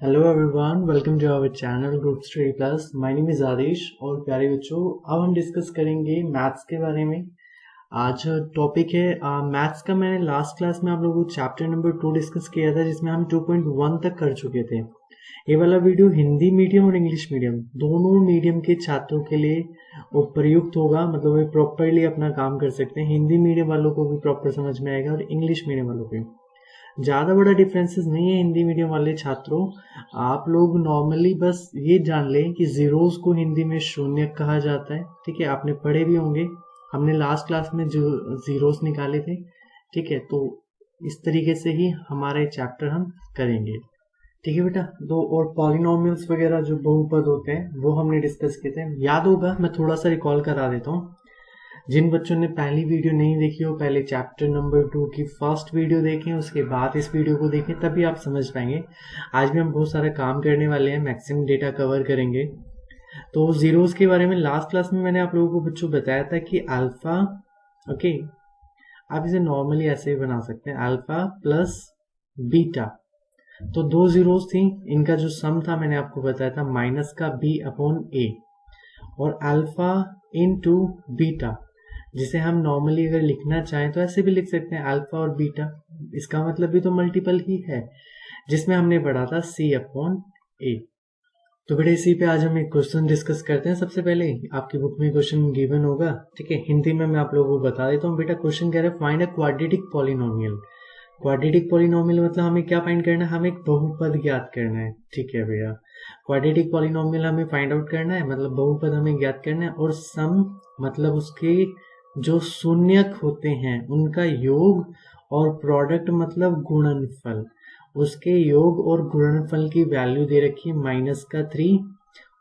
Hello everyone, welcome to our channel group study plus. My name is Adesh. और प्यारे बच्चों, अब हम डिस्कस करेंगे मैथ्स के बारे में। आज टॉपिक है मैथ्स का। मैंने लास्ट क्लास में आप लोगों को चैप्टर नंबर 2 डिस्कस किया था, जिसमें हम 2.1 तक कर चुके थे। ये वाला वीडियो हिंदी मीडियम और इंग्लिश मीडियम दोनों मीडियम के छात्रों के लिए उपयुक्त होगा। मतलब वे प्रॉपरली अपना काम कर सकते हैं। हिंदी मीडियम वालों को भी प्रॉपर समझ में आएगा और इंग्लिश मीडियम वालों को। ज़्यादा बड़ा डिफरेंसेस नहीं है हिंदी मीडियम वाले छात्रों। आप लोग नॉर्मली बस ये जान लें कि जीरोस को हिंदी में शून्य कहा जाता है। ठीक है, आपने पढ़े भी होंगे। हमने लास्ट क्लास में जो जीरोस निकाले थे। ठीक है, तो इस तरीके से ही हमारे चैप्टर हम करेंगे। ठीक है बेटा। दो और पॉलिनोमियल्स वगैरह जो बहुपद होते हैं वो हमने डिस्कस किए थे, याद होगा। मैं थोड़ा सा रिकॉल करा देता हूँ। जिन बच्चों ने पहली वीडियो नहीं देखी हो, पहले चैप्टर नंबर 2 की फर्स्ट वीडियो देखें, उसके बाद इस वीडियो को देखें, तभी आप समझ पाएंगे। आज भी हम बहुत सारा काम करने वाले हैं, मैक्सिमम डेटा कवर करेंगे। तो जीरोस के बारे में लास्ट क्लास में मैंने आप लोगों को बच्चों बताया था कि अल्फा, ओके, आप इसे नॉर्मली ऐसे भी बना सकते हैं, अल्फा प्लस बीटा। तो दो जीरोस थी, इनका जो सम था मैंने आपको बताया था माइनस का बी अपॉन ए, और अल्फा इनटू बीटा, जिसे हम नॉर्मली अगर लिखना चाहें तो ऐसे भी लिख सकते हैं, अल्फा और बीटा। इसका मतलब भी तो मल्टीपल ही है, जिसमें हमने पढ़ा था सी अपॉन ए। तो बेटा इसी पे आज हम एक क्वेश्चन डिस्कस करते हैं। सबसे पहले आपकी बुक में क्वेश्चन गिवन होगा। ठीक है, हिंदी में मैं आप लोगों को बता देता हूँ। बेटा क्वेश्चन कह रहा है find a quadratic polynomial. Quadratic polynomial मतलब हमें क्या फाइंड करना है? हमें एक बहुपद ज्ञात करना है। ठीक है भैया, क्वाड्रेटिक पॉलिनोमियल हमें फाइंड आउट करना है, मतलब बहुपद हमें ज्ञात करना है। और सम मतलब उसके जो शून्यक होते हैं उनका योग, और प्रोडक्ट मतलब गुणनफल, उसके योग और गुणनफल की वैल्यू दे रखी है माइनस का 3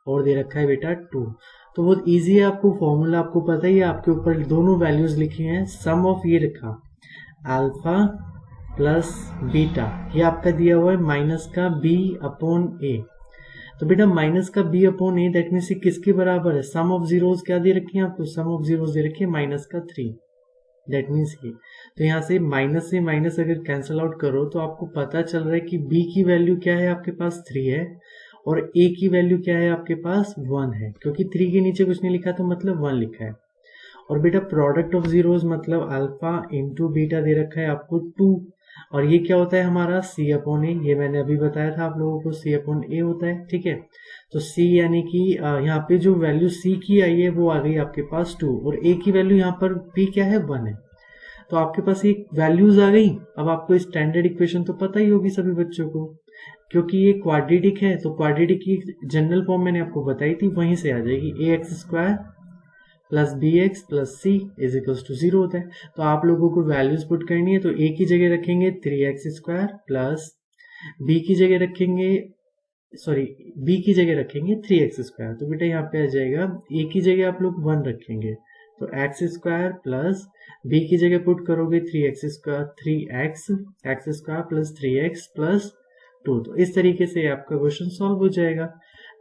और दे रखा है बेटा 2। तो बहुत इजी है, आपको फॉर्मूला आपको पता ही है, आपके ऊपर दोनों वैल्यूज लिखी हैं। सम ऑफ ये रखा अल्फा प्लस बीटा, ये आपका दिया हुआ है माइनस का बी अपॉन ए। तो बेटा माइनस का B upon A that means किसके बराबर है? सम ऑफ जीरोस क्या दे रखी है आपको? सम ऑफ जीरोस दे रखी है माइनस का 3, दैट मीन्स ये। तो यहाँ से माइनस अगर कैंसिल आउट करो तो आपको पता चल रहा है कि बी की वैल्यू क्या है आपके पास? 3 है, और ए की वैल्यू क्या है आपके पास? 1 है, क्योंकि 3 के नीचे कुछ नहीं लिखा तो मतलब 1 लिखा है। और बेटा प्रोडक्ट ऑफ जीरोस मतलब अल्फा इंटू बीटा दे रखा है आपको 2, और ये क्या होता है हमारा? सी अपॉन ए। ये मैंने अभी बताया था आप लोगों को, सी अपॉन ए होता है। ठीक है, तो सी यानी कि यहाँ पे जो वैल्यू सी की आई है वो आ गई आपके पास 2, और ए की वैल्यू यहाँ पर पी क्या है? 1 है। तो आपके पास ये वैल्यूज आ गई। अब आपको स्टैंडर्ड इक्वेशन तो पता ही होगी सभी बच्चों को, क्योंकि ये क्वाड्रेटिक है। तो क्वाड्रेटिक की जनरल फॉर्म मैंने आपको बताई थी, वहीं से आ जाएगी। A x square plus b x plus c is equals to 0 होता है। तो आप लोगों को वैल्यूज पुट करनी है, तो ए की जगह रखेंगे 3x² प्लस बी की जगह रखेंगे, सॉरी, बी की जगह रखेंगे 3x²। तो बेटा यहाँ पे आ जाएगा, ए की जगह आप लोग 1 रखेंगे, तो x² प्लस बी की जगह पुट करोगे 3x प्लस 3x प्लस 2। तो इस तरीके से आपका क्वेश्चन सॉल्व हो जाएगा।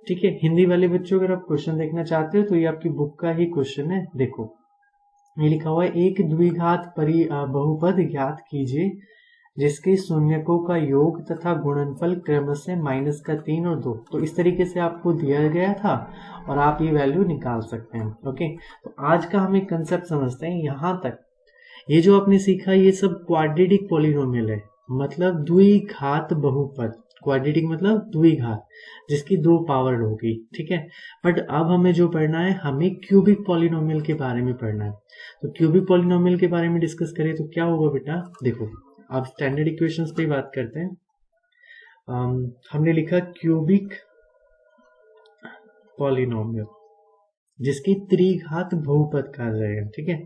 ठीक है, हिंदी वाले बच्चों अगर आप क्वेश्चन देखना चाहते हो तो ये आपकी बुक का ही क्वेश्चन है। देखो ये लिखा हुआ है, एक द्विघात बहुपद ज्ञात कीजिए जिसके शून्यकों का योग तथा गुणनफल क्रमशः माइनस का 3 और 2। तो इस तरीके से आपको दिया गया था और आप ये वैल्यू निकाल सकते हैं। ओके, तो आज का हम एक कंसेप्ट समझते हैं। यहाँ तक ये जो आपने सीखा ये सब क्वाड्रेटिक पॉलिनोमियल है, मतलब द्विघात बहुपद। क्वाड्रेटिक मतलब द्विघात, जिसकी 2 पावर होगी। ठीक है, बट अब हमें जो पढ़ना है, हमें क्यूबिक पॉलिनोमियल के बारे में पढ़ना है। तो क्यूबिक पॉलिनोमियल के बारे में डिस्कस करें तो क्या होगा बेटा? देखो अब स्टैंडर्ड इक्वेशंस पे बात करते हैं। हमने लिखा क्यूबिक पॉलिनोमियल, जिसकी त्रिघात बहुपद कहा जाएगा। ठीक है,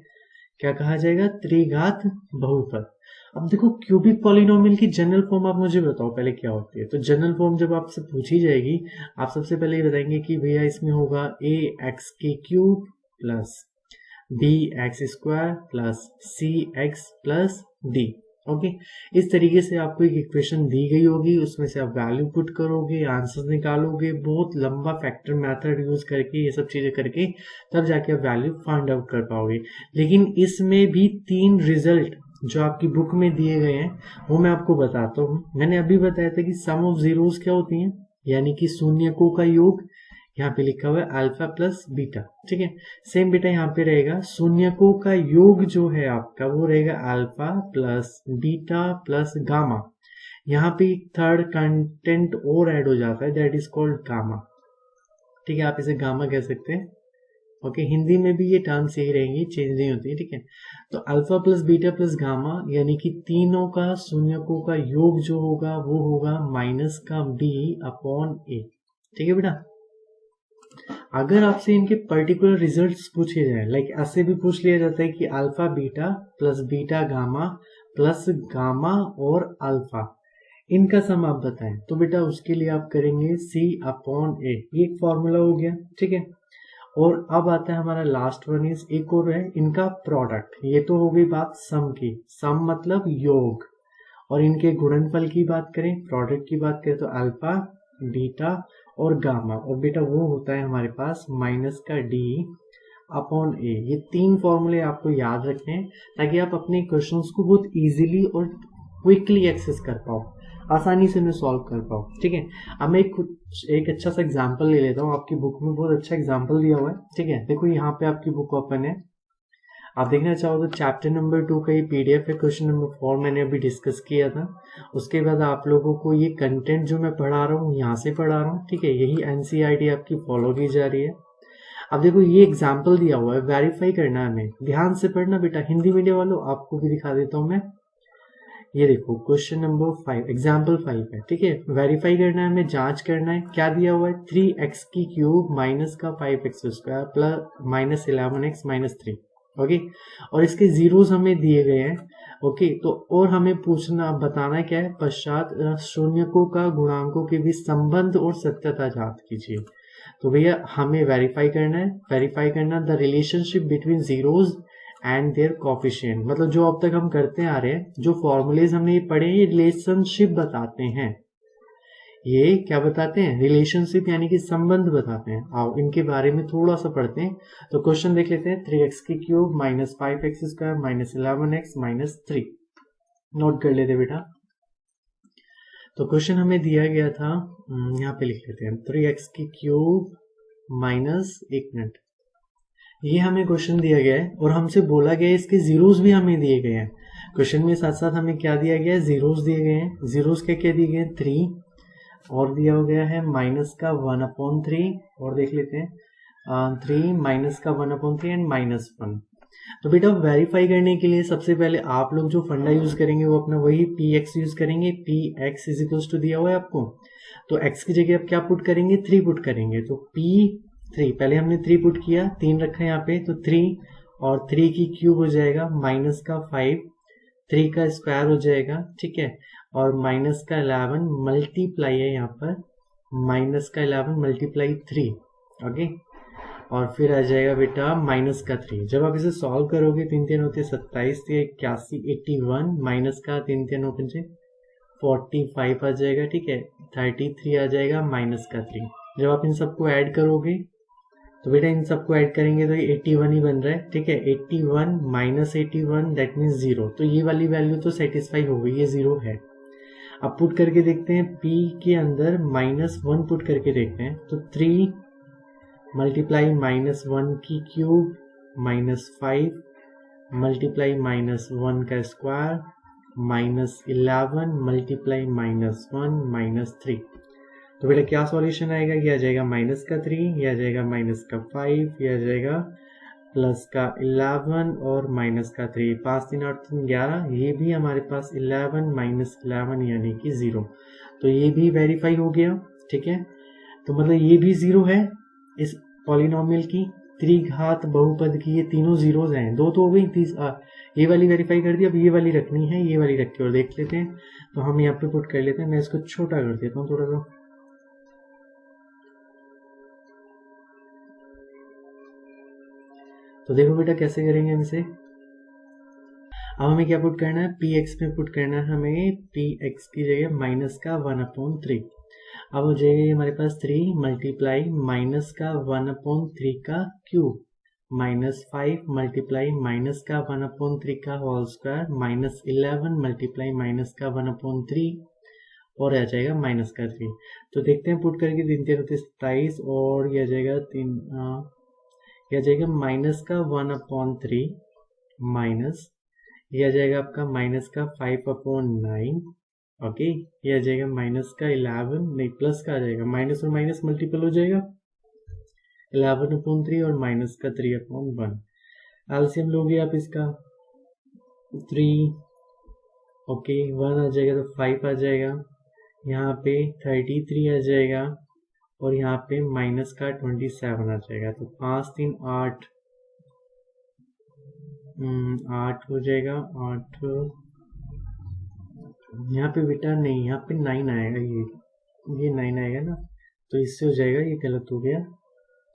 क्या कहा जाएगा? त्रिघात बहुपद। अब देखो क्यूबिक पॉलिनोमियल की जनरल फॉर्म आप मुझे बताओ पहले क्या होती है। तो जनरल फॉर्म जब आपसे पूछी जाएगी, आप सबसे पहले ये बताएंगे कि भैया इसमें होगा ax³ plus bx² plus cx plus d। Okay, इस तरीके से आपको एक इक्वेशन दी गई होगी, उसमें से आप वैल्यू पुट करोगे, आंसर निकालोगे, बहुत लंबा फैक्टर मेथड यूज करके, ये सब चीजें करके तब जाके आप वैल्यू फाइंड आउट कर पाओगे। लेकिन इसमें भी 3 रिजल्ट जो आपकी बुक में दिए गए हैं वो मैं आपको बताता हूँ। मैंने अभी बताया था कि सम ऑफ जीरोस क्या होती हैं, यानी कि शून्यकों का योग। यहाँ पे लिखा हुआ है अल्फा प्लस बीटा, ठीक है। सेम बेटा यहाँ पे रहेगा, शून्यकों का योग जो है आपका वो रहेगा alpha plus beta plus gamma. यहाँ पे थर्ड कंटेंट और ऐड हो जाता है, दैट इज कॉल्ड गामा, ठीक है। आप इसे गामा कह सकते हैं। ओके, हिंदी में भी ये टर्म्स यही रहेंगी, चेंज नहीं होती, ठीक है। तो alpha plus beta plus gamma यानी कि तीनों का शून्यकों का योग जो होगा वो होगा माइनस का बी अपॉन ए, ठीक है बेटा। अगर आपसे इनके पर्टिकुलर रिजल्ट्स पूछे जाए, लाइक ऐसे भी पूछ लिया जाता है कि alpha beta plus beta gamma plus gamma और अल्फा, इनका सम आप बताएं, तो बेटा उसके लिए आप करेंगे सी अपॉन ए, ये एक फॉर्मूला हो गया, ठीक है। और अब आता है हमारा लास्ट वन इज, एक और है इनका प्रोडक्ट। ये तो हो गई बात सम की, सम मतलब योग, और इनके गुणनफल की बात करें, प्रोडक्ट की बात करें, तो अल्फा बीटा और गामा, और बेटा वो होता है हमारे पास माइनस का डी अपॉन ए। ये तीन फॉर्मूले आपको याद रखने हैं ताकि आप अपने क्वेश्चंस को बहुत इजीली और क्विकली एक्सेस कर पाओ, आसानी से उन्हें सॉल्व कर पाओ, ठीक है। अब मैं एक अच्छा सा एग्जांपल ले लेता हूँ। आपकी बुक में बहुत अच्छा एग्जांपल दिया हुआ है, ठीक है। देखो यहाँ पे आपकी बुक ओपन है, आप देखना चाहो तो चैप्टर नंबर 2 का ये पीडीएफ है, क्वेश्चन नंबर 4 मैंने अभी डिस्कस किया था। उसके बाद आप लोगों को ये कंटेंट जो मैं पढ़ा रहा हूँ यहाँ से पढ़ा रहा हूँ, ठीक है। यही एनसीईआरटी आपकी फॉलो की जा रही है। अब देखो ये एग्जाम्पल दिया हुआ है, वेरीफाई करना है हमें, ध्यान से पढ़ना बेटा। हिंदी मीडियम वालों आपको भी दिखा देता हूँ मैं, ये देखो क्वेश्चन नंबर 5 एग्जाम्पल 5 है, ठीक है। वेरीफाई करना है हमें, जांच करना है। क्या दिया हुआ है, 3x की क्यूब माइनस का 5x square plus minus 11x minus 3, okay. और इसके जीरोस हमें दिए गए हैं, ओके। तो और हमें पूछना बताना क्या है, पश्चात शून्यकों का गुणांकों के बीच संबंध और सत्यता जांच कीजिए। तो भैया हमें वेरीफाई करना है, वेरीफाई करना the relationship between zeros and their coefficient, मतलब जो अब तक हम करते आ रहे हैं, जो फॉर्मूलेज हमने ये पढ़े ये रिलेशनशिप बताते हैं। ये क्या बताते हैं, रिलेशनशिप यानी कि संबंध बताते हैं। आओ इनके बारे में थोड़ा सा पढ़ते हैं। तो क्वेश्चन देख लेते हैं, 3x की cube minus 5x square minus 11x minus 3, note कर लेते बेटा। तो क्वेश्चन हमें दिया गया था, यहाँ पे लिख लेते हैं 3x की क्यूब माइनस, एक मिनट, ये हमें क्वेश्चन दिया गया है और हमसे बोला गया है इसके जीरोस भी हमें दिए गए हैं। क्वेश्चन में साथ साथ हमें क्या दिया गया है, जीरोस दिए गए हैं। जीरोस के क्या दिए गए हैं, 3, और दिया हो गया है माइनस का 1/3, और देख लेते हैं 3 माइनस का 1/3 एंड माइनस 1। तो बेटा वेरीफाई करने के लिए सबसे पहले आप लोग जो फंडा यूज करेंगे वो अपना वही px यूज करेंगे। px इज इक्वल्स टू दिया हुआ है आपको, तो x की जगह आप क्या पुट करेंगे, 3 पुट करेंगे। तो p3, पहले हमने 3 पुट किया, 3 रखा है यहाँ पे, तो 3 और 3 की क्यूब हो जाएगा माइनस का 5, 3 का स्क्वायर हो जाएगा, ठीक है, और माइनस का 11 मल्टीप्लाई है यहाँ पर, माइनस का 11 मल्टीप्लाई 3, ओके। और फिर आ जाएगा बेटा माइनस का 3। जब आप इसे सॉल्व करोगे 3 3 होते 27, 81, 81, माइनस का 3 3 हो 45 आ जाएगा, ठीक है, 33 आ जाएगा माइनस का 3। जब आप इन सबको ऐड करोगे तो बेटा इन सबको ऐड करेंगे तो ये 81 ही बन रहा है, ठीक है। 81 माइनस 81 दैट मीन्स 0, तो ये वाली वैल्यू तो सेटिस्फाई हो गई, ये 0 है। अब पुट करके देखते हैं, p के अंदर -1 पुट करके देखते हैं, तो 3 मल्टीप्लाई -1 की क्यूब -5 मल्टीप्लाई -1 का स्क्वायर -11 मल्टीप्लाई -1 -3। तो बेटा क्या सॉल्यूशन आएगा, ये आ जाएगा माइनस का 3, ये आ जाएगा माइनस का 5, ये आ जाएगा प्लस का 11 और माइनस का 3, 5 3 8 3 11, ये भी हमारे पास 11 माइनस 11 यानी कि 0। तो ये भी वेरीफाई हो गया, ठीक है। तो मतलब ये भी 0 है इस पॉलिनोमियल की, त्रिघात बहुपद की, ये तीनों जीरोज हैं। दो तो हो गई, ये वाली वेरीफाई कर दी, अब ये वाली रखनी है, ये वाली रख के और देख लेते हैं। तो हम यहाँ पे पुट कर लेते हैं, मैं इसको छोटा कर देता हूँ थोड़ा सा। तो देखो बेटा कैसे करेंगे हम इसे। अब हमें क्या पुट करना है, px में पुट करना है हमें, px की जगह माइनस का 1/3। अब हो जाएगा हमारे पास 3 मल्टीप्लाई माइनस का 1/3 का क्यूब -5 मल्टीप्लाई माइनस का 1/3 का होल स्क्वायर -11 मल्टीप्लाई माइनस का 1/3 और आ जाएगा माइनस का 3। तो देखते हैं पुट करके 3 3 27 और यह आ जाएगा यह आ जाएगा माइनस का 1/3 माइनस यह आ जाएगा आपका माइनस का 5/9। ओके, यह आ जाएगा माइनस का 11 नहीं प्लस का आ जाएगा, माइनस और माइनस मल्टीपल हो जाएगा 11/3 और माइनस का 3/1। एलसीएम लोगे आप इसका 3, ओके 1 आ जाएगा तो 5 आ जाएगा, यहाँ पे 33 आ जाएगा और यहाँ पे माइनस का 27 आ जाएगा। तो 5 3 8 8 हो जाएगा 8, यहाँ पे बेटा नहीं, यहाँ पे 9 आएगा, ये 9 आएगा ना, तो इससे हो जाएगा, ये गलत हो गया।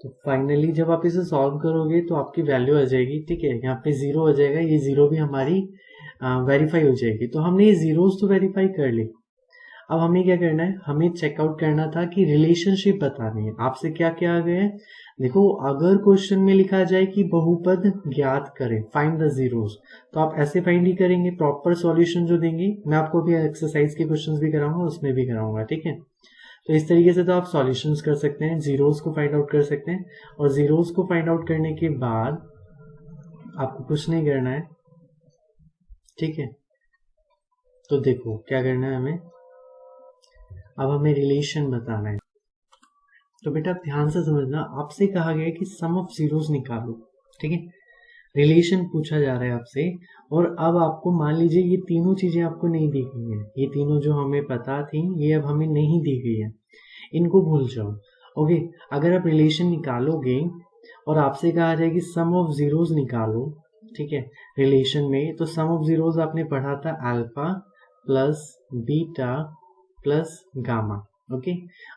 तो फाइनली जब आप इसे सॉल्व करोगे तो आपकी वैल्यू आ जाएगी, ठीक है, यहाँ पे 0 आ जाएगा, ये 0 भी हमारी वेरीफाई हो जाएगी। तो हमने ये जीरोस तो वेरीफाई कर ली। अब हमें क्या करना है, हमें चेकआउट करना था कि रिलेशनशिप बतानी है। आपसे क्या क्या आ गया है, देखो अगर क्वेश्चन में लिखा जाए कि बहुपद ज्ञात करें, फाइंड द जीरोस, तो आप ऐसे फाइंड ही करेंगे, प्रॉपर सॉल्यूशन जो देंगे। मैं आपको भी एक्सरसाइज के क्वेश्चंस भी कराऊंगा, उसमें भी कराऊंगा, ठीक है। तो इस तरीके से तो आप सॉल्यूशंस कर सकते हैं, जीरोस को फाइंड आउट कर सकते हैं। और जीरोस को फाइंड आउट करने के बाद आपको कुछ नहीं करना है, ठीक है। तो देखो क्या करना है हमें, अब हमें रिलेशन बताना है। तो बेटा ध्यान से समझना, आपसे कहा गया है कि सम ऑफ जीरोस निकालो, ठीक है। रिलेशन पूछा जा रहा है आपसे, और अब आपको मान लीजिए ये तीनों चीजें आपको नहीं दी गई हैं, ये तीनों जो हमें पता थी ये अब हमें नहीं दी गई है, इनको भूल जाओ। ओके, अगर आप रिलेशन निकालोगे और आपसे कहा जाए कि सम ऑफ जीरोस निकालो, ठीक है, रिलेशन में, तो सम ऑफ जीरोस आपने पढ़ा था alpha plus beta plus gamma, okay,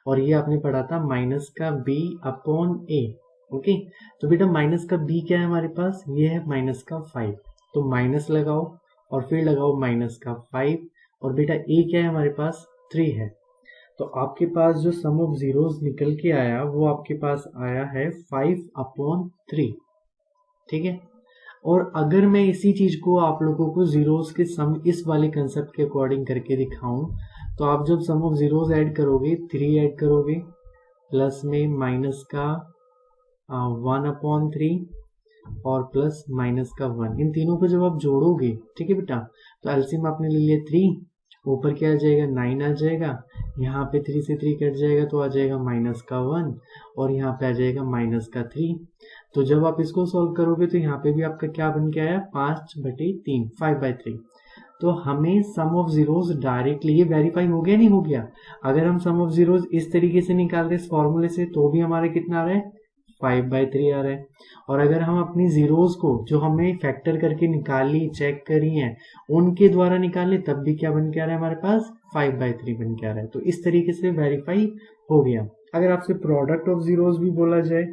और ये आपने पढ़ा था माइनस का बी अपॉन ए, ओके। तो बेटा माइनस का बी क्या है हमारे पास, ये है माइनस का 5, तो माइनस लगाओ और फिर लगाओ माइनस का 5, और बेटा ए क्या है हमारे पास 3 है। तो आपके पास जो सम ऑफ जीरोस निकल के आया वो आपके पास आया है 5/3, ठीक है। और अगर मैं इसी चीज को आप लोगों को जीरोस के सम इस वाले कंसेप्ट के अकॉर्डिंग करके दिखाऊं, तो आप जब सम ऑफ जीरोस ऐड करोगे 3 ऐड करोगे, प्लस में माइनस का 1/3 और प्लस माइनस का 1, इन तीनों को जब आप जोड़ोगे, ठीक है बेटा, तो एलसीएम आपने ले लिया 3, ऊपर क्या आ जाएगा 9 आ जाएगा, यहाँ पे 3 से 3 कट जाएगा तो आ जाएगा माइनस का 1, और यहाँ पे आ जाएगा माइनस का 3। तो जब आप इसको सॉल्व करोगे तो यहाँ पे भी आपका क्या बन के आया 5/3, 5/3। तो हमें सम ऑफ जीरोस डायरेक्टली, ये वेरीफाई हो गया नहीं हो गया, अगर हम सम ऑफ जीरोस इस तरीके से निकाल रहे इस फॉर्मूले से तो भी हमारा कितना आ रहा है 5/3 आ रहा है। और अगर हम अपनी जीरोस को जो हमने फैक्टर करके निकाली चेक करी हैं उनके द्वारा निकालें तब भी क्या बन के आ रहा है हमारे पास 5/3 बन के आ रहा है। तो इस तरीके से वेरीफाई हो गया। अगर आपसे प्रोडक्ट ऑफ जीरोस भी बोला जाए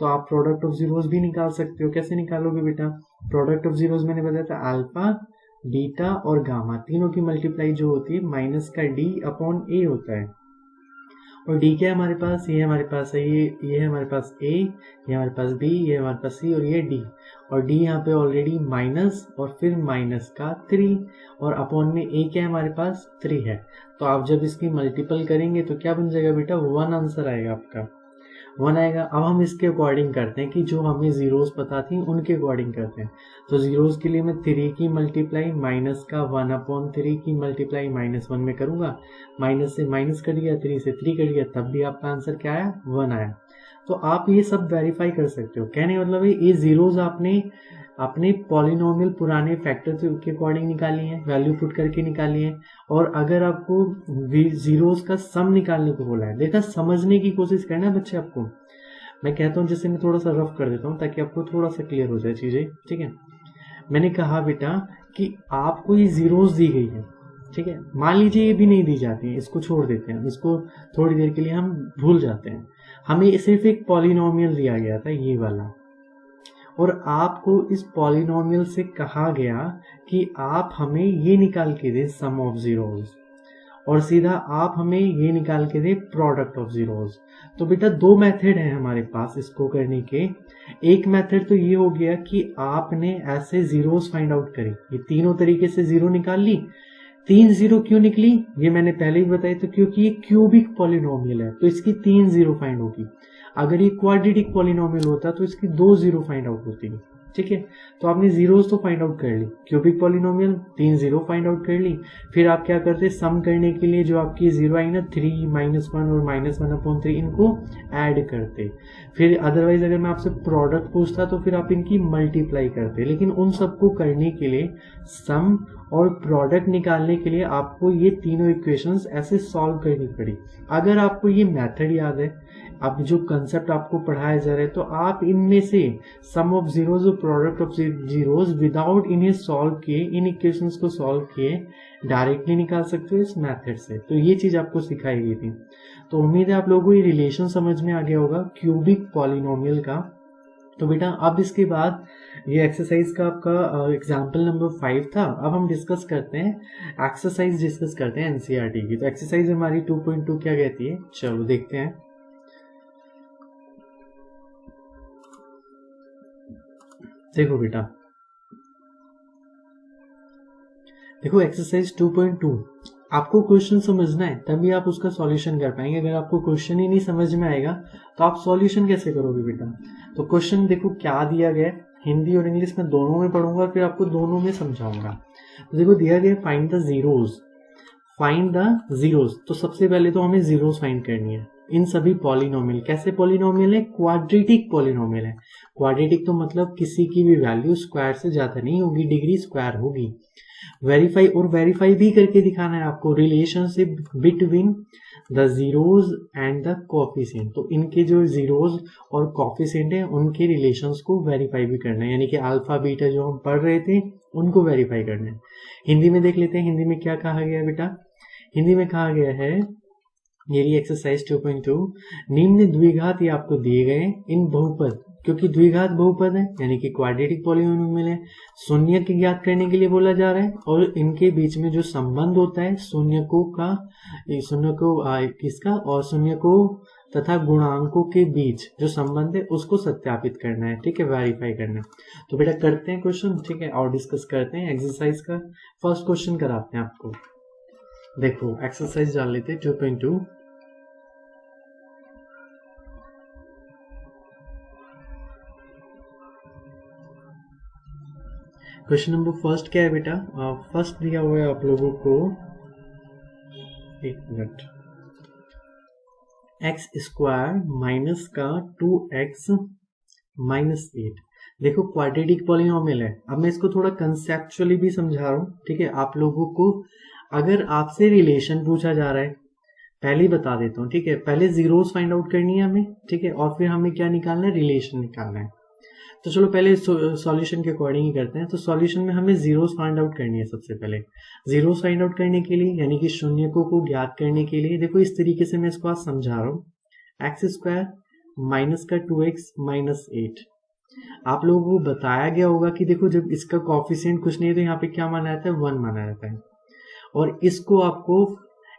तो आप प्रोडक्ट ऑफ जीरोस भी निकाल सकते हो। कैसे निकालोगे बेटा, प्रोडक्ट ऑफ जीरोस मैंने बताया था अल्फा बीटा और गामा तीनों की मल्टीप्लाई जो होती है माइनस का डी अपॉन ए होता है। और डी क्या है हमारे पास, ये हमारे पास है, ये है हमारे पास ए, ये हमारे पास बी, ये हमारे पास सी और ये डी। और डी यहाँ पे ऑलरेडी माइनस और फिर माइनस का 3 और अपॉन में ए क्या है हमारे पास 3 है। तो आप जब इसकी मल्टीपल करेंगे तो क्या बन जाएगा बेटा 1 आंसर आएगा आपका, 1 आएगा। अब हम इसके अकॉर्डिंग करते हैं कि जो हमें जीरोस पता थी उनके अकॉर्डिंग करते हैं। तो जीरोस के लिए मैं 3 की मल्टीप्लाई माइनस का 1/3 की मल्टीप्लाई -1 में करूंगा, माइनस से माइनस कट गया, 3 से 3 कट गया, तब भी आपका आंसर क्या आया 1 आया। तो आप ये सब वेरीफाई कर सकते हो। कहने का मतलब है ये जीरोस आपने अपने पॉलिनोमियल पुराने फैक्टर के अकॉर्डिंग निकाली है, वैल्यू पुट करके निकाली है। और अगर आपको जीरोस का सम निकालने को बोला है, देखा समझने की कोशिश करना है बच्चे आपको। मैं कहता हूँ जैसे मैं थोड़ा सा रफ कर देता हूँ ताकि आपको थोड़ा सा क्लियर हो जाए चीजें, ठीक है। मैंने कहा बेटा कि आपको ये जीरोस दी गई है, ठीक है। मान लीजिए ये भी नहीं दी जाती है, इसको छोड़ देते हैं, इसको थोड़ी देर के लिए हम भूल जाते हैं। हमें सिर्फ एक पॉलिनोमियल दिया गया था ये वाला, और आपको इस पॉलिनोमियल से कहा गया कि आप हमें ये निकाल के दें सम ऑफ जीरोस। और सीधा आप हमें ये निकाल के दे प्रोडक्ट ऑफ जीरोस। तो बेटा दो मेथड है हमारे पास इसको करने के। एक मेथड तो ये हो गया कि आपने ऐसे जीरोस फाइंड आउट करी, ये तीनों तरीके से जीरो निकाल ली। 3 जीरो क्यों निकली ये मैंने पहले ही बताया, तो क्योंकि ये क्यूबिक पॉलिनोमियल है तो इसकी 3 जीरो फाइंड होगी। अगर ये क्वाड्रेटिक पॉलिनोमियल होता तो इसकी 2 जीरो फाइंड आउट होती है। ठीक है, तो आपने जीरोस तो फाइंड आउट कर ली, cubic polynomial 3 zero find out कर ली। फिर आप क्या करते, सम करने के लिए जो आपकी जीरो आई ना 3 -1 और -1/3 इनको ऐड करते। फिर अदरवाइज अगर मैं आपसे प्रोडक्ट पूछता तो फिर आप इनकी मल्टीप्लाई करते। लेकिन उन सबको करने के लिए, सम और प्रोडक्ट निकालने के लिए आपको ये तीनों इक्वेशंस ऐसे सॉल्व करनी पड़ी। अगर आपको ये मेथड याद है, अब जो कंसेप्ट आपको पढ़ाया जा रहा है, तो आप इनमें से सम ऑफ जीरोज और प्रोडक्ट ऑफ जीरोज विदाउट इन्हें सॉल्व किए, इन इक्वेशंस को सॉल्व किए डायरेक्टली निकाल सकते हो इस मेथड से। तो ये चीज आपको सिखाई गई थी। तो उम्मीद है आप लोगों को ये रिलेशन समझ में आ गया होगा क्यूबिक पॉलिनोमियल का। तो बेटा अब इसके बाद ये एक्सरसाइज का आपका एग्जाम्पल नंबर 5 था। अब हम डिस्कस करते हैं एक्सरसाइज, डिस्कस करते हैं एनसीईआरटी की। तो एक्सरसाइज हमारी 2.2 क्या कहती है, चलो देखते हैं। देखो बेटा, देखो एक्सरसाइज 2.2, आपको क्वेश्चन समझना है तभी आप उसका सॉल्यूशन कर पाएंगे। अगर आपको क्वेश्चन ही नहीं समझ में आएगा तो आप सॉल्यूशन कैसे करोगे बेटा। तो क्वेश्चन देखो क्या दिया गया है, हिंदी और इंग्लिश में दोनों में पढ़ूंगा, फिर आपको दोनों में समझाऊंगा। तो देखो दिया गया find the zeros, find the zeros. तो सबसे पहले तो हमें जीरोज फाइंड करनी है इन सभी पॉलिनोमियल। कैसे पॉलिनोमियल है, क्वाड्रेटिक पॉलिनोमियल है। क्वाड्रेटिक तो मतलब किसी की भी वैल्यू स्क्वायर से ज्यादा नहीं होगी, डिग्री स्क्वायर होगी। वेरीफाई, और वेरीफाई भी करके दिखाना है आपको relationship between the zeros and the coefficient. तो इनके जो जीरोज और कोफिशिएंट है उनके रिलेशंस को वेरीफाई भी करना है, यानी कि अल्फा बीटा जो हम पढ़ रहे थे उनको वेरीफाई करना है। हिंदी में देख लेते हैं, हिंदी में क्या कहा गया है बेटा। हिंदी में कहा गया है, ये एक्सरसाइज 2.2, निम्न द्विघात ये आपको दिए गए इन बहुपद, क्योंकि द्विघात बहुपद है यानी कि क्वाड्रेटिक पॉलिनोमियल है, शून्य के ज्ञात करने के लिए बोला जा रहा है। और इनके बीच में जो संबंध होता है शून्य को किसका और शून्य को तथा गुणांकों के बीच जो संबंध है उसको सत्यापित करना है। ठीक है, वेरीफाई करना है। तो बेटा करते हैं क्वेश्चन, ठीक है, और डिस्कस करते हैं एक्सरसाइज का। फर्स्ट क्वेश्चन कराते हैं आपको। देखो एक्सरसाइज डाल लेते हैं 2.2। क्वेश्चन नंबर फर्स्ट क्या है बेटा, फर्स्ट दिया हुआ है आप लोगों को, एक मिनट, एक्स स्क्वायर माइनस का 2x माइनस 8। देखो क्वाड्रेटिक पॉलिनोमियल है। अब मैं इसको थोड़ा कंसेप्चुअली भी समझा रहा हूँ। ठीक है, आप लोगों को अगर आपसे रिलेशन पूछा जा रहा है, पहले ही बता देता हूँ। ठीक है, पहले जीरोस फाइंड आउट करनी है हमें, ठीक है, और फिर हमें क्या निकालना है, रिलेशन निकालना है। तो चलो पहले सॉल्यूशन के अकॉर्डिंग ही करते हैं। तो सॉल्यूशन में हमें जीरोस फाइंड आउट करनी है। सबसे पहले जीरोस फाइंड आउट करने के लिए यानी कि शून्यकों को ज्ञात करने के लिए देखो इस तरीके से मैं इसको आज समझा रहा हूँ। एक्स स्क्वायर माइनस का 2x माइनस 8। आप लोगों को बताया गया होगा कि देखो जब इसका कॉफिशिएंट कुछ नहीं है तो यहाँ पे क्या माना जाता है, 1 माना जाता है। और इसको आपको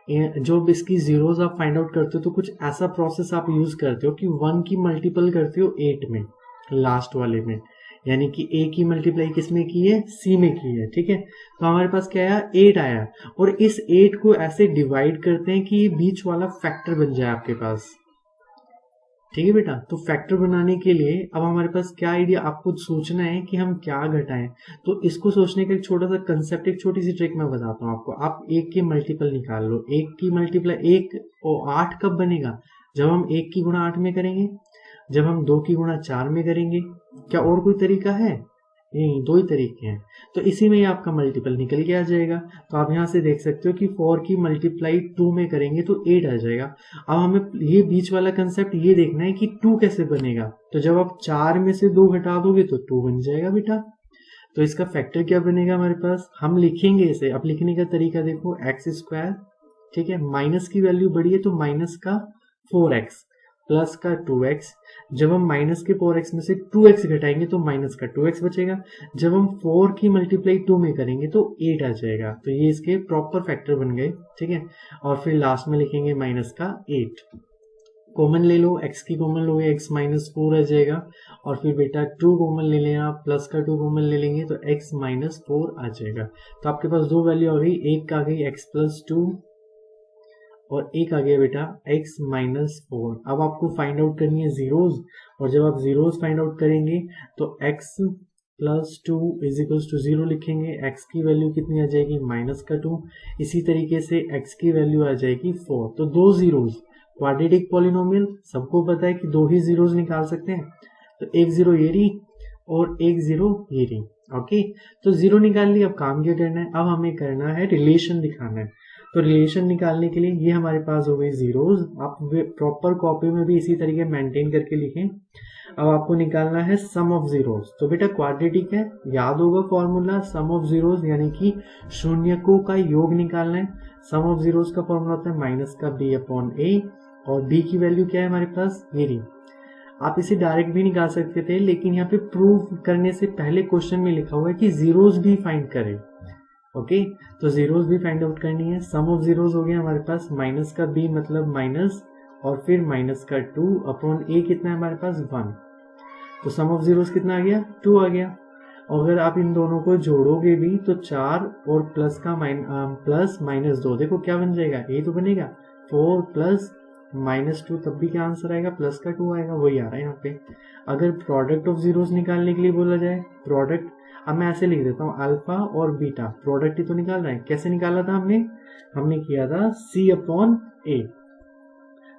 जो इसकी जीरोस आप फाइंड आउट करते हो तो कुछ ऐसा प्रोसेस आप यूज करते हो कि 1 की मल्टीपल करते हो 8 में, लास्ट वाले में, यानी कि a की मल्टीप्लाई किस में की है, c में की है। ठीक है, तो हमारे पास क्या आया, 8 आया। और इस 8 को ऐसे डिवाइड करते हैं कि ये बीच वाला फैक्टर बन जाए आपके पास। ठीक है बेटा, तो फैक्टर बनाने के लिए अब हमारे पास क्या आइडिया, आपको सोचना है कि हम क्या घटाएं। तो इसको सोचने का एक छोटा सा कंसेप्ट, एक छोटी सी ट्रिक मैं बताता हूँ आपको। आप 1 की मल्टीपल निकाल लो। 1 की मल्टीप्लाई 1 और 8 कब बनेगा, जब हम 1 की गुणा 8 में करेंगे, जब हम 2 की गुणा 4 में करेंगे। क्या और कोई तरीका है, नहीं, 2 ही तरीके हैं। तो इसी में ही आपका मल्टीपल निकल के आ जाएगा। तो आप यहाँ से देख सकते हो कि 4 की मल्टीप्लाई 2 में करेंगे तो 8 आ जाएगा। अब हमें ये बीच वाला कंसेप्ट ये देखना है कि 2 कैसे बनेगा। तो जब आप 4 में से 2 घटा दोगे तो 2 बन जाएगा बेटा। तो इसका फैक्टर क्या बनेगा हमारे पास, हम लिखेंगे इसे। अब लिखने का तरीका देखो, एक्स स्क्वायर, ठीक है, माइनस की वैल्यू बड़ी है तो माइनस का 4x प्लस का 2x, जब हम माइनस के 4x में से 2x घटाएंगे तो माइनस का 2x बचेगा, जब हम 4 की मल्टीप्लाई 2 में करेंगे तो 8 आ जाएगा। तो ये इसके प्रॉपर फैक्टर बन गए, ठीक है। और फिर लास्ट में लिखेंगे माइनस का 8, कॉमन ले लो, x की कॉमन लोगे x माइनस 4 आ जाएगा, और फिर बेटा 2 कॉमन ले लें आप, प्लस का 2 कॉमन ले लेंगे तो x माइनस 4 आ जाएगा। तो आपके पास दो वैल्यू आ गई, एक आ गई x प्लस 2 और एक आ गया बेटा x माइनस 4। अब आपको फाइंड आउट करनी है जीरोज, और जब आप जीरोज फाइंड आउट करेंगे तो x plus 2 is equals to 0 लिखेंगे, x की वैल्यू कितनी आ जाएगी माइनस का 2, इसी तरीके से x की वैल्यू आ जाएगी 4। तो दो जीरोज, क्वाड्रेटिक पॉलिनोमियल सबको पता है कि दो ही जीरोज निकाल सकते हैं, तो एक जीरो ये रही और एक जीरो ये रही, ओके। तो जीरो निकाल ली, अब काम क्या करना है, अब हमें करना है रिलेशन दिखाना है। तो रिलेशन निकालने के लिए ये हमारे पास हो गई जीरोज, आप प्रॉपर कॉपी में भी इसी तरीके मेंटेन करके लिखें। अब आपको निकालना है सम ऑफ जीरोज, तो बेटा क्वाड्रेटिक है, याद होगा फॉर्मूला सम ऑफ जीरोज यानी कि शून्यकों का योग निकालना है। सम ऑफ जीरोज का फॉर्मूला होता है माइनस का b अपॉन a, और b की वैल्यू क्या है हमारे पास ये रही। आप इसे डायरेक्ट भी निकाल सकते थे, लेकिन यहाँ पे प्रूव करने से पहले क्वेश्चन में लिखा हुआ है कि जीरोज भी फाइंड करें, ओके। तो जीरोज भी फाइंड आउट करनी है। सम ऑफ जीरोज हो गया हमारे पास माइनस का b मतलब माइनस, और फिर माइनस का 2 अपॉन a कितना है हमारे पास 1। तो सम ऑफ जीरोज कितना आ गया 2 आ गया। अगर आप इन दोनों को जोड़ोगे भी तो 4 और प्लस का प्लस माइनस 2, देखो क्या बन जाएगा, ये तो बनेगा 4 प्लस माइनस 2, तब भी क्या आंसर आएगा प्लस का 2 आएगा, वही आ रहा है यहाँ पे। अगर प्रोडक्ट ऑफ जीरोस निकालने के लिए बोला जाए, प्रोडक्ट, अब मैं ऐसे लिख देता हूँ अल्फा और बीटा, प्रोडक्ट ही तो निकाल रहे हैं। कैसे निकाला था हमने किया था c अपॉन a।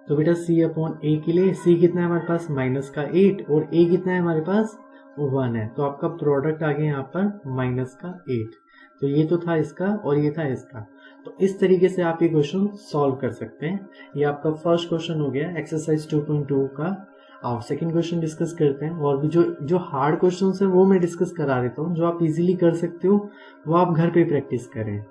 तो बेटा c अपॉन a के लिए c कितना है हमारे पास माइनस का 8 और a कितना है हमारे पास 1 है, तो आपका प्रोडक्ट आ गया यहाँ पर माइनस का 8। तो ये तो था इसका और ये था इसका। तो इस तरीके से आप ये क्वेश्चन सॉल्व कर सकते हैं। ये आपका फर्स्ट क्वेश्चन हो गया एक्सरसाइज 2.2 का। आप सेकंड क्वेश्चन डिस्कस करते हैं, और भी जो हार्ड क्वेश्चन है वो मैं डिस्कस करा देता हूँ, जो आप इजीली कर सकते हो वो आप घर पे प्रैक्टिस करें।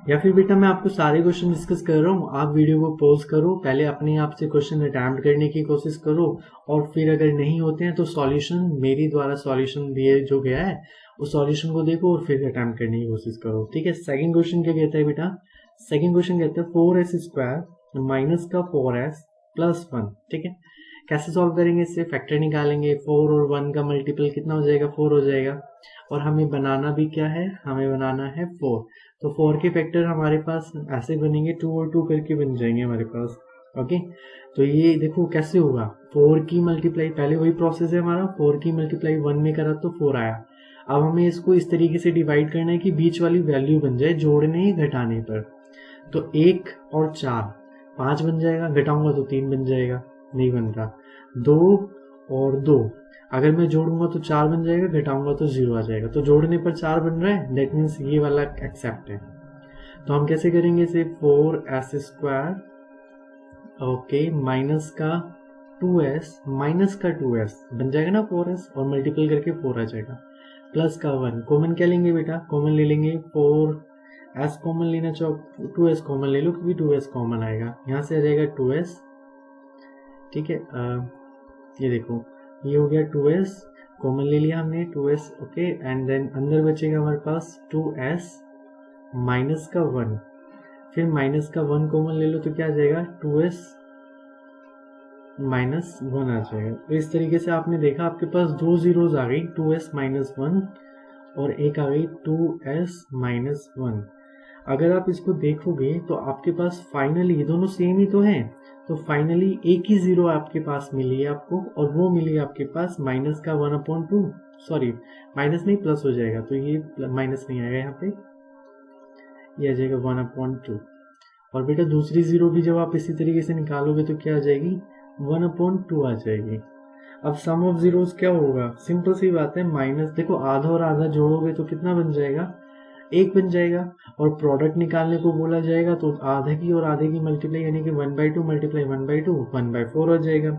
या फिर बेटा मैं आपको सारे क्वेश्चन डिस्कस कर रहा हूँ, आप वीडियो को पॉज करो, पहले अपने आप से क्वेश्चन अटेम्प्ट करने की कोशिश करो, और फिर अगर नहीं होते हैं तो सॉल्यूशन मेरी द्वारा सॉल्यूशन दिए जो गया है उस सॉल्यूशन को देखो और फिर अटेम्प्ट करने की कोशिश करो, ठीक है। सेकंड क्वेश्चन क्या कहता है बेटा, सेकंड क्वेश्चन कहता है 4s स्क्वायर माइनस का 4s प्लस 1, ठीक है। कैसे सॉल्व करेंगे, इससे फैक्टर निकालेंगे, 4 और 1 का मल्टीपल कितना हो जाएगा 4 हो जाएगा, और हमें बनाना भी क्या है, हमें बनाना है 4। तो 4 के फैक्टर हमारे पास ऐसे बनेंगे 2 और 2 करके बन जाएंगे हमारे पास, ओके। तो ये देखो कैसे होगा, 4 की मल्टीप्लाई, पहले वही प्रोसेस है हमारा, 4 की मल्टीप्लाई 1 में करा तो 4 आया। अब हमें इसको इस तरीके से डिवाइड करना है कि बीच वाली वैल्यू बन जाए जोड़ने घटाने पर। तो 1 और 4 5 बन जाएगा, घटाऊंगा तो 3 बन जाएगा, नहीं बन रहा। 2 और 2 अगर मैं जोड़ूंगा तो 4 बन जाएगा, घटाऊंगा तो 0 आ जाएगा। तो जोड़ने पर 4 बन रहा है, दैट मीन्स ये वाला एक्सेप्ट है। तो हम कैसे करेंगे इसे, 4s स्क्वायर, ओके, माइनस का 2s, माइनस का 2s बन जाएगा ना 4s, और मल्टीपल करके 4 आ जाएगा, प्लस का 1, कॉमन क्या लेंगे बेटा, कॉमन ले लेंगे 4s कॉमन लेना चाहो 2s कॉमन ले लो, क्योंकि 2s कॉमन आएगा, यहाँ से आ जाएगा 2s, ठीक है। ये देखो ये हो गया 2s, कॉमन ले लिया हमने 2s, ओके, एंड देन अंदर बचेगा हमारे पास 2s माइनस का 1, फिर माइनस का 1 कॉमन ले लो तो क्या आ जाएगा 2s माइनस 1 आ जाएगा। तो इस तरीके से आपने देखा आपके पास दो जीरोज आ गई, 2s माइनस 1 और एक आ गई 2s माइनस 1। अगर आप इसको देखोगे तो आपके पास फाइनली ये दोनों सेम ही तो हैं, तो फाइनली एक ही जीरो आपके पास मिली है आपको, और वो मिली आपके पास माइनस का 1/2, सॉरी माइनस नहीं प्लस हो जाएगा, तो ये माइनस नहीं आएगा यहाँ पे, ये आ जाएगा 1/2। और बेटा दूसरी जीरो भी जब आप इसी तरीके से निकालोगे तो क्या आ जाएगी 1/2 आ जाएगी। अब सम ऑफ जीरोस क्या होगा, सिंपल सी बात है, माइनस, देखो आधा और आधा जोड़ोगे तो कितना बन जाएगा 1 बन जाएगा, और प्रोडक्ट निकालने को बोला जाएगा तो आधे की और आधे की मल्टीप्लाई यानी कि 1/2 मल्टीप्लाई 1/2 1/4 हो जाएगा।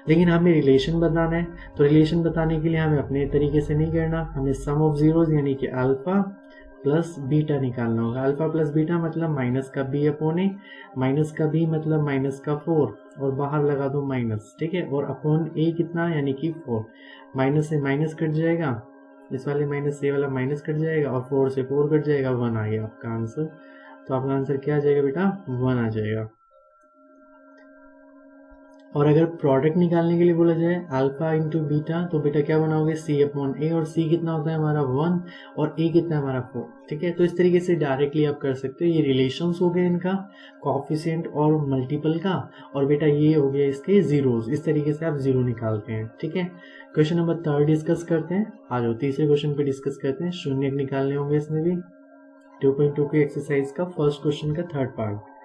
लेकिन हमें रिलेशन बताना है, तो रिलेशन बताने के लिए हमें अपने तरीके से नहीं करना, हमें सम ऑफ जीरोस यानी कि अल्फा प्लस बीटा निकालना होगा। अल्फा प्लस बीटा मतलब माइनस का बी अपॉन ए, माइनस का बी मतलब माइनस का 4 और बाहर लगा दो माइनस, ठीक है, और अपॉन ए कितना यानी कि 4, माइनस से माइनस कट जाएगा, इस वाले माइनस से वाला माइनस कट जाएगा और 4 से 4 कट जाएगा, 1 आ गया आपका आंसर। तो आपका आंसर क्या आ जाएगा बेटा, 1 आ जाएगा। और अगर प्रोडक्ट निकालने के लिए बोला जाए अल्फा इंटू बीटा, तो बेटा क्या बनाओगे, सी अपॉन ए, और सी कितना होता है हमारा 1 और ए कितना है हमारा 4, ठीक है। तो इस तरीके से डायरेक्टली आप कर सकते हो। ये रिलेशंस हो गए इनका, कोएफिशिएंट और मल्टीपल का, और बेटा ये हो गया इसके जीरोस, इस तरीके से आप जीरो निकालते हैं, ठीक है। क्वेश्चन नंबर 3 डिस्कस करते हैं। आ जाओ तीसरे क्वेश्चन पे डिस्कस करते हैं। शून्य निकालने होंगे इसमें भी। 2.2 की एक्सरसाइज का फर्स्ट क्वेश्चन का थर्ड पार्ट।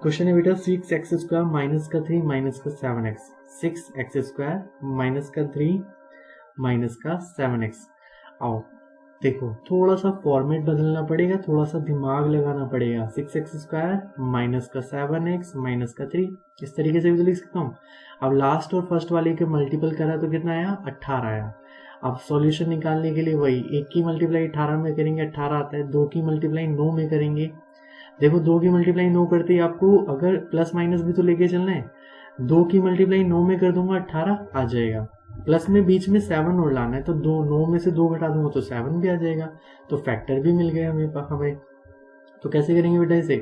क्वेश्चन है बेटा 6x² माइनस का 3 माइनस का 7x, 6x² माइनस का 3 माइनस का 7x। आओ देखो, थोड़ा सा फॉर्मेट बदलना पड़ेगा, थोड़ा सा दिमाग लगाना पड़ेगा। 6x² माइनस का 7x माइनस का 3, इस तरीके से भी तो लिख सकता हूँ। अब लास्ट और फर्स्ट वाले के मल्टीपल करा तो कितना आया, 18 आया। अब सॉल्यूशन निकालने के लिए वही, एक की मल्टीप्लाई 18 में करेंगे 18 आता है, 2 की मल्टीप्लाई 9 में करेंगे। देखो 2 की मल्टीप्लाई 9 करते ही आपको अगर प्लस माइनस भी तो लेके चलना है, 2 की मल्टीप्लाई 9 में कर दूंगा 18 आ जाएगा, प्लस में बीच में 7 और लाना है तो 9 में से 2 घटा दूंगा तो 7 भी आ जाएगा, तो फैक्टर भी मिल गया हमें। तो कैसे करेंगे बेटा इसे,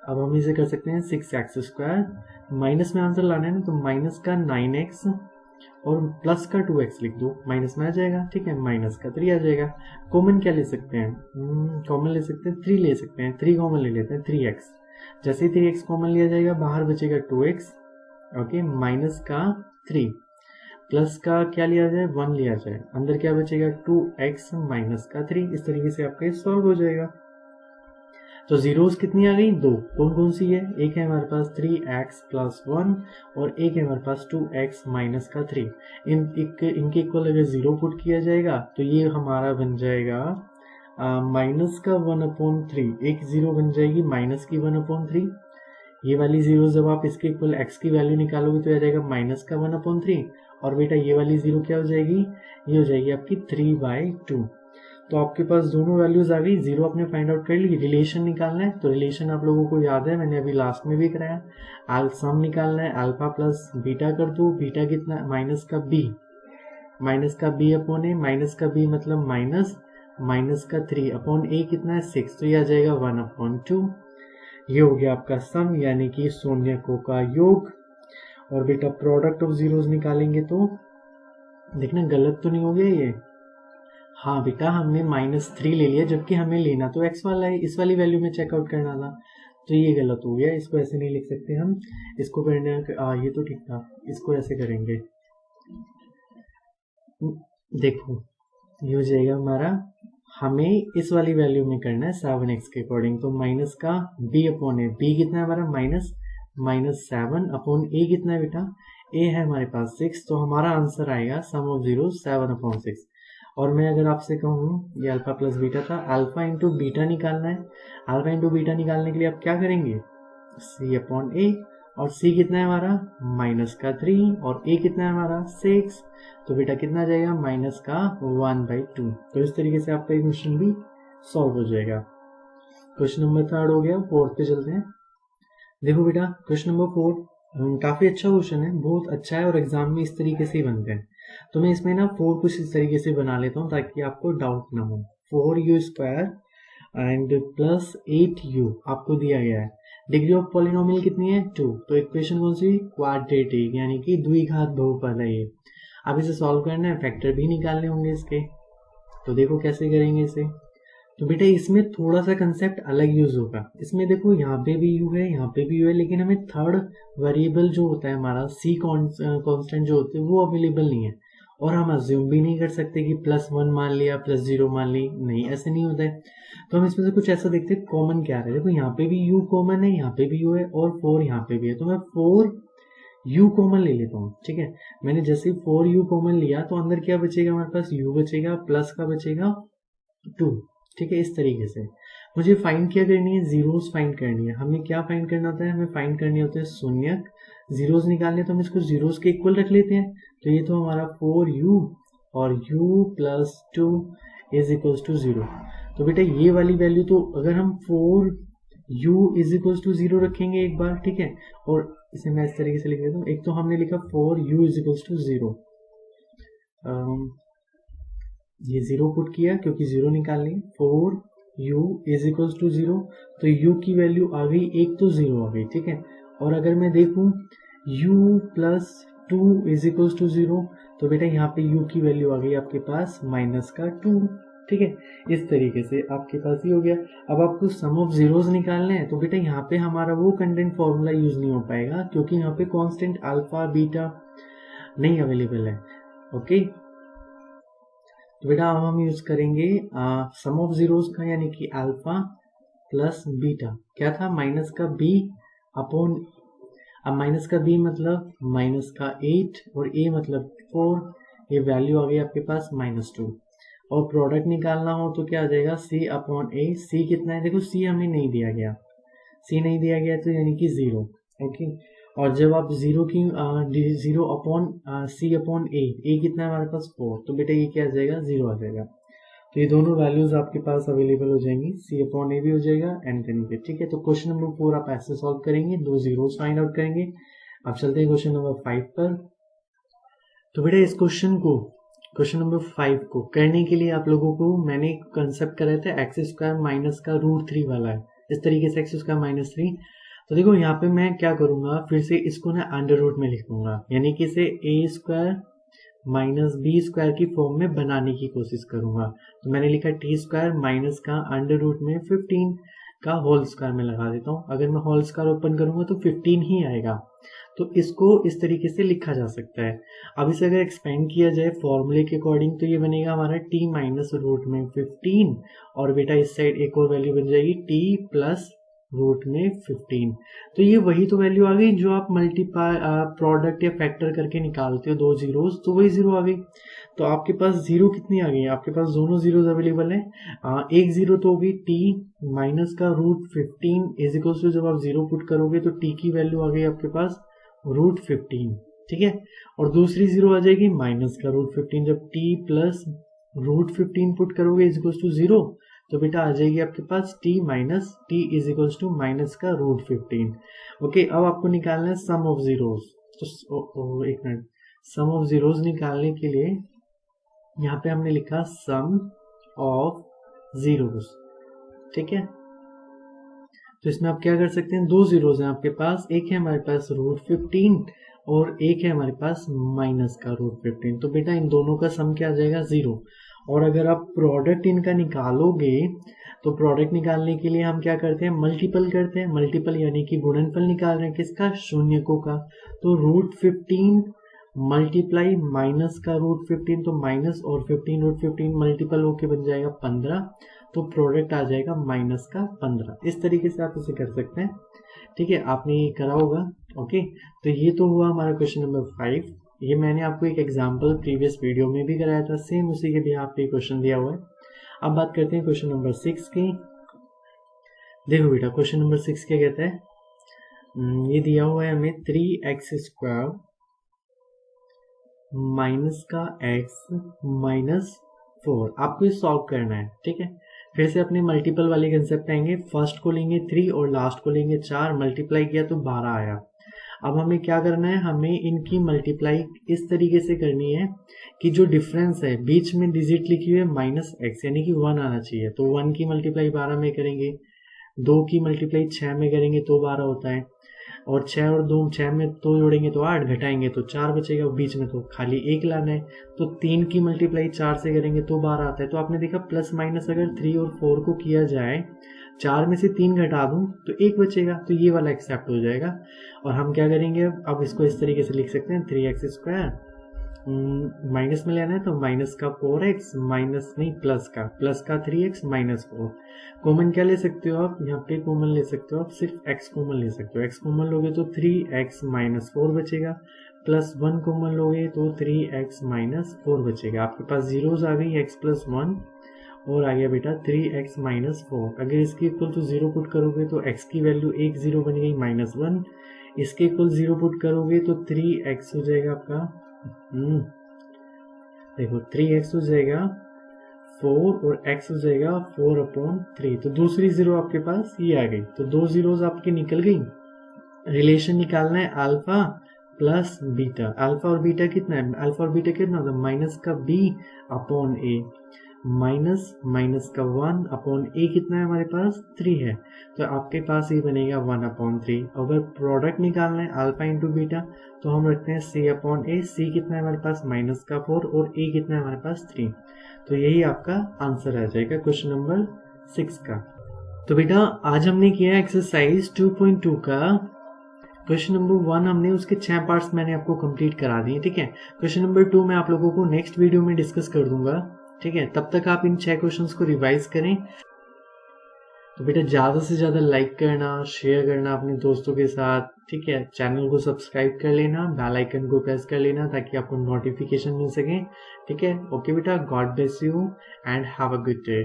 अब हम इसे कर सकते हैं 6x² माइनस में आंसर लाना है ना, तो माइनस का 9x और प्लस का 2x लिख दो, माइनस में आ जाएगा, ठीक है, माइनस का 3 आ जाएगा। कॉमन क्या ले सकते हैं, कॉमन ले सकते हैं 3 ले सकते हैं, 3 कॉमन ले लेते हैं 3x। जैसे ही 3x कॉमन लिया जाएगा बाहर बचेगा 2x, ओके, माइनस का 3 प्लस का क्या लिया जाए 1 लिया जाए, अंदर क्या बचेगा 2x माइनस का 3। इस तरीके से आपका सॉल्व हो जाएगा। तो जीरोस कितनी आ गई, 2। कौन कौन सी है, एक है हमारे पास 3x प्लस 1 और एक है हमारे पास 2x माइनस का 3। इनके इक्वल अगर 0 पुट किया जाएगा तो ये हमारा बन जाएगा माइनस का 1/3, एक 0 बन जाएगी माइनस की 1/3। ये वाली 0 जब आप इसके इक्वल x की वैल्यू निकालोगे तो आ जाएगा माइनस का 1/3, और बेटा ये वाली 0 क्या हो जाएगी, ये हो जाएगी आपकी 3/2। तो आपके पास दोनों वैल्यूज आ गई, 0 आपने फाइंड आउट कर ली। रिलेशन निकालना है, तो रिलेशन आप लोगों को याद है, मैंने अभी लास्ट में भी कराया। सम निकालना है, अल्फा प्लस बीटा कर दो, बीटा कितना माइनस का b अपॉन ए, माइनस का b मतलब माइनस का 3 अपॉन ए कितना है 6, तो ये आ जाएगा 1/2। ये हो गया आपका सम यानी कि शून्यकों का योग। और बेटा प्रोडक्ट ऑफ जीरोस निकालेंगे तो देखना गलत तो नहीं हो गया ये, हाँ बेटा हमने -3 ले लिया जबकि हमें लेना तो x वाला है, इस वाली वैल्यू में चेकआउट करना था, तो ये गलत हो गया, इसको ऐसे नहीं लिख सकते हम, इसको करने ये तो ठीक था, इसको ऐसे करेंगे। देखो ये हो जाएगा हमारा, हमें इस वाली वैल्यू में करना है 7x के अकॉर्डिंग, तो माइनस का b अपॉन ए, b कितना है हमारा -7 अपॉन ए कितना है बेटा, a है हमारे पास 6, तो हमारा आंसर आएगा सम ऑफ जीरो 7/6। और मैं अगर आपसे कहूँ ये अल्फा प्लस बीटा था, अल्फा इंटू बीटा निकालना है, अल्फा इंटू बीटा निकालने के लिए आप क्या करेंगे, c अपॉन ए, और c कितना है हमारा -3 और a कितना है हमारा 6, तो बेटा कितना आ जाएगा -1/2। तो इस तरीके से आपका क्वेश्चन भी सॉल्व हो जाएगा। क्वेश्चन नंबर 3 हो गया, 4 पे चलते हैं। देखो बेटा क्वेश्चन नंबर 4 काफी अच्छा क्वेश्चन है, बहुत अच्छा है, और एग्जाम में इस तरीके से ही बनते हैं। तो मैं इसमें ना 4 कुछ इस तरीके से बना लेता हूँ ताकि आपको डाउट ना हो। 4u² एंड प्लस 8u आपको दिया गया है। डिग्री ऑफ पॉलिनोमियल कितनी है 2, तो इक्वेशन कौन सी, क्वाड्रेटिक यानी कि द्विघात बहुपद है ये। अब इसे सॉल्व करना है, फैक्टर भी निकालने होंगे इसके, तो देखो कैसे करेंगे इसे। तो बेटा इसमें थोड़ा सा कंसेप्ट अलग यूज होगा, इसमें देखो यहाँ पे भी u है यहाँ पे भी u है, लेकिन हमें थर्ड वेरिएबल जो होता है हमारा c कांस्टेंट जो होते हैं वो अवेलेबल नहीं है, और हम अज्यूम भी नहीं कर सकते कि +1 मान लिया +0 मान ली, नहीं ऐसे नहीं होता है। तो हम इसमें से कुछ ऐसा देखते हैं कॉमन क्या है। देखो यहाँ पे भी u कॉमन है, यहाँ पे भी u है, और 4 यहाँ पे भी है, तो मैं 4u कॉमन ले लेता हूँ, ठीक है। मैंने जैसे 4u कॉमन लिया तो अंदर क्या बचेगा हमारे पास, u बचेगा, प्लस का बचेगा 2, ठीक है। इस तरीके से मुझे फाइंड क्या करनी है, जीरोस फाइंड करनी है। हमें क्या फाइंड करना होता है, हमें फाइंड करने होते हैं शून्यक, जीरोस निकालने, तो हम इसको जीरोस के इक्वल रख लेते हैं। तो ये तो हमारा 4u और u + 2 = 0, तो बेटा ये वाली वैल्यू, तो अगर हम 4u इज इक्वल टू 0 रखेंगे एक बार, ठीक है, और इसे मैं इस तरीके से लिख देता हूँ। एक तो हमने लिखा 4u इज इक्वल टू 0, ये 0 पुट किया क्योंकि 0 निकालनी, 4u इज इक्वल टू 0, तो u की वैल्यू आ गई, एक तो 0 आ गई, ठीक है। और अगर मैं देखूं u plus 2 is equal to 0, तो बेटा यहाँ पे u की वैल्यू आ गई आपके पास -2, ठीक है। इस तरीके से आपके पास ये हो गया। अब आपको सम ऑफ जीरोस निकालने हैं, तो बेटा यहाँ पे हमारा वो कंटेंट फॉर्मूला यूज नहीं हो पाएगा क्योंकि यहाँ पे कांस्टेंट अल्फा बीटा नहीं अवेलेबल है, ओके। तो बेटा अब हम यूज करेंगे सम ऑफ जीरोस का, यानी कि अल्फा प्लस बीटा। क्या था? माइनस का b अपॉन, अब माइनस का b मतलब माइनस का 8 और a मतलब 4, ये वैल्यू आ गई आपके पास -2। और प्रोडक्ट निकालना हो तो क्या आ जाएगा? c upon a। c कितना है? देखो c हमें नहीं दिया गया, c नहीं दिया गया तो यानी कि 0, ओके। और जब आप 0 अपॉन c अपॉन a कितना है हमारे पास? 4, तो बेटा ये क्या आ जाएगा? 0 आ जाएगा। तो ये दोनों वैल्यूज आपके पास अवेलेबल हो जाएंगी, c अपॉन a भी हो जाएगा एंड देन b, ठीक है। तो क्वेश्चन नंबर 4 आप ऐसे सॉल्व करेंगे, 2 जीरोस फाइंड आउट करेंगे। अब चलते हैं क्वेश्चन नंबर 5 पर। तो बेटा इस क्वेश्चन नंबर 5 को करने के लिए आप लोगों को मैंने कंसेप्ट कराया था x² माइनस का √3 वाला है, इस तरीके से x² माइनस 3। तो देखो यहाँ पे मैं क्या करूंगा, फिर से इसको ना अंडर रूट में लिख दूंगा, यानी कि इसे a² माइनस b² की फॉर्म में बनाने की कोशिश करूंगा। तो मैंने लिखा t² माइनस का अंडर रूट में 15 का होल स्क्वायर में लगा देता हूँ। अगर मैं होल स्क्वायर ओपन करूंगा तो 15 ही आएगा, तो इसको इस तरीके से लिखा जा सकता है। अब इसे अगर एक्सपेंड किया जाए फॉर्मूले के अकॉर्डिंग, तो ये बनेगा हमारा t माइनस रूट में 15, और बेटा इस साइड एक और वैल्यू बन जाएगी t प्लस रूट में 15। तो ये वही तो वैल्यू आ गई जो आप मल्टीप्लाई प्रोडक्ट या फैक्टर करके निकालते हो, 2 जीरोस, तो वही 0 आ गई। तो आपके पास 0 कितनी आ गई? आपके पास दोनों जीरोस अवेलेबल है। एक 0 तो होगी t माइनस का √15 इज इक्वल टू, जब आप 0 पुट करोगे तो t की वैल्यू आ गई आपके पास √15, ठीक है। और दूसरी 0 आ जाएगी माइनस का √15, जब t प्लस √15 पुट करोगे इज इक्वल टू 0, तो बेटा आ जाएगी आपके पास t minus t is equal to minus का √15, ओके। अब आपको निकालना है सम ऑफ जीरोस। तो एक मिनट, सम ऑफ जीरोस निकालने के लिए यहाँ पे हमने लिखा सम ऑफ जीरोस, ठीक है। तो इसमें आप क्या कर सकते हैं, 2 जीरोस हैं आपके पास, एक है हमारे पास √15 और एक है हमारे पास माइनस का √15। तो बेटा इन दोनों का सम क्या आ जाएगा? 0। और अगर आप प्रोडक्ट इनका निकालोगे, तो प्रोडक्ट निकालने के लिए हम क्या करते हैं? मल्टीपल करते हैं। मल्टीपल यानी कि गुणनफल निकाल रहे हैं, किसका? शून्यकों का। तो √15 मल्टीप्लाई माइनस का √15, तो माइनस और 15 √15 मल्टीपल होके बन जाएगा 15, तो प्रोडक्ट आ जाएगा माइनस का 15। इस तरीके से आप इसे कर सकते हैं, ठीक है। आपने ये करा होगा, ओके। तो ये तो हुआ हमारा क्वेश्चन नंबर 5। ये मैंने आपको एक एग्जाम्पल प्रीवियस वीडियो में भी कराया था, सेम उसी के भी यहाँ पे क्वेश्चन दिया हुआ है। अब बात करते हैं क्वेश्चन नंबर 6 की। देखो बेटा क्वेश्चन नंबर 6 क्या कहता है, ये दिया हुआ है हमें 3x² माइनस का x माइनस 4। आपको ये सॉल्व करना है, ठीक है। फिर से अपने मल्टीपल वाले कंसेप्ट आएंगे। फर्स्ट को लेंगे 3 और लास्ट को लेंगे 4, मल्टीप्लाई किया तो 12 आया। अब हमें क्या करना है, हमें इनकी मल्टीप्लाई इस तरीके से करनी है कि जो डिफरेंस है बीच में डिजिट लिखी हुई है -x, यानी कि 1 आना चाहिए। तो 1 की मल्टीप्लाई 12 में करेंगे, 2 की मल्टीप्लाई 6 में करेंगे तो 12 होता है, और 6 और 2 6 में 2 जोड़ेंगे तो 8, घटाएंगे तो 4 बचेगा, बीच में तो खाली 1 लाना है। तो 3 की मल्टीप्लाई 4 से करेंगे तो 12 आता है। तो आपने देखा प्लस माइनस अगर 3 और 4 को किया जाए, 4 में से 3 घटा दूं तो 1 बचेगा, तो ये वाला एक्सेप्ट हो जाएगा। और हम क्या करेंगे, अब इसको इस तरीके से लिख सकते हैं 3x² माइनस में लेना है तो माइनस का 4x माइनस नहीं प्लस का 3x माइनस 4। कॉमन क्या ले सकते हो आप, यहाँ पे कॉमन ले सकते हो आप, सिर्फ x कॉमन ले सकते हो। x कॉमन लोगे तो 3x माइनस 4 बचेगा, प्लस 1 कॉमन लोगे तो 3x माइनस 4 बचेगा। आपके पास जीरोस आ गई, x प्लस 1 और आ गया बेटा 3x माइनस 4। अगर इसके इक्वल टू 0 पुट करोगे तो x की वैल्यू 1 0 बन गई -1, इसके इक्वल 0 पुट करोगे तो 3x हो जाएगा आपका, देखो 3x हो जाएगा 4 और x हो जाएगा 4/3। तो दूसरी जीरो आपके पास ये आ गई, तो 2 जीरोज आपकी निकल गई। रिलेशन निकालना है अल्फा प्लस बीटा। अल्फा और बीटा कितना है, अल्फा और बीटा कितना होता है, माइनस का b/a, माइनस माइनस का 1/a कितना है हमारे पास 3 है, तो आपके पास ये बनेगा 1/3। अगर प्रोडक्ट निकालना है अल्फा इंटू बीटा तो हम रखते हैं c/a। c कितना है हमारे पास माइनस का 4 और a कितना है हमारे पास 3। तो यही आपका आंसर आ जाएगा क्वेश्चन नंबर 6 का। तो बेटा आज हमने किया एक्सरसाइज 2.2 का क्वेश्चन नंबर 1, हमने उसके 6 पार्ट्स मैंने आपको कंप्लीट करा दिए। ठीक है, क्वेश्चन नंबर 2 मैं आप लोगों को नेक्स्ट वीडियो में डिस्कस कर दूंगा। ठीक है, तब तक आप इन 6 क्वेश्चंस को रिवाइज करें। तो बेटा ज़्यादा से ज़्यादा लाइक करना, शेयर करना अपने दोस्तों के साथ। ठीक है, चैनल को सब्सक्राइब कर लेना, बेल आइकन को प्रेस कर लेना ताकि आपको नोटिफिकेशन मिल सके। ठीक है, ओके बेटा, God bless you and have a good day.